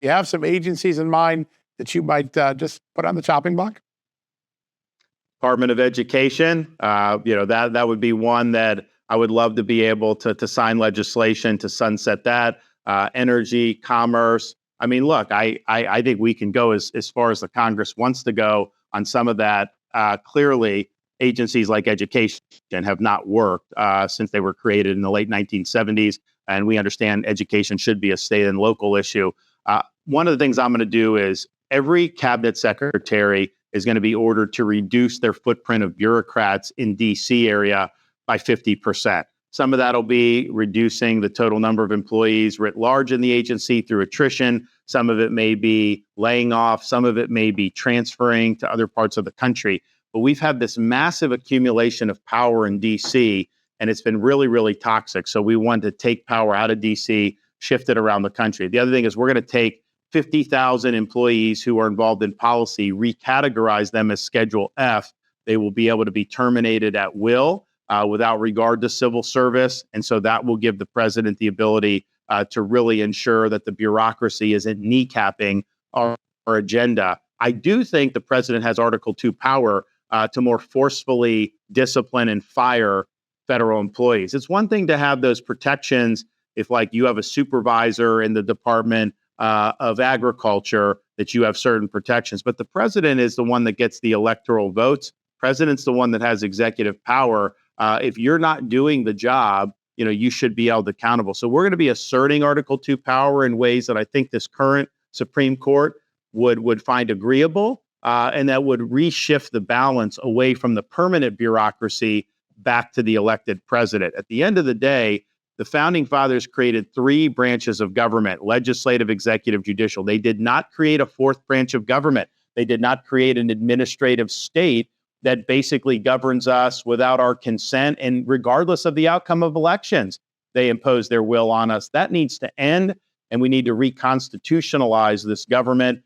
You have some agencies in mind that you might just put on the chopping block? Department of Education, that would be one that I would love to be able to sign legislation to sunset that. Energy, commerce. I mean, look, I think we can go as far as the Congress wants to go on some of that. Clearly, agencies like education have not worked since they were created in the late 1970s, and we understand education should be a state and local issue. One of the things I'm going to do is every cabinet secretary is going to be ordered to reduce their footprint of bureaucrats in D.C. area by 50%. Some of that will be reducing the total number of employees writ large in the agency through attrition. Some of it may be laying off. Some of it may be transferring to other parts of the country. But we've had this massive accumulation of power in D.C., and it's been really, really toxic. So we want to take power out of D.C., shift it around the country. The other thing is we're going to take 50,000 employees who are involved in policy, recategorize them as Schedule F. They will be able to be terminated at will without regard to civil service. And so that will give the president the ability to really ensure that the bureaucracy isn't kneecapping our agenda. I do think the president has Article 2 power to more forcefully discipline and fire federal employees. It's one thing to have those protections if, like, you have a supervisor in the Department of Agriculture, that you have certain protections. But the president is the one that gets the electoral votes. President's the one that has executive power. If you're not doing the job, you should be held accountable. So we're going to be asserting Article 2 power in ways that I think this current Supreme Court would find agreeable, and that would reshift the balance away from the permanent bureaucracy back to the elected president. At the end of the day, the founding fathers created three branches of government: legislative, executive, judicial. They did not create a fourth branch of government. They did not create an administrative state that basically governs us without our consent and regardless of the outcome of elections. They impose their will on us. That needs to end, and we need to reconstitutionalize this government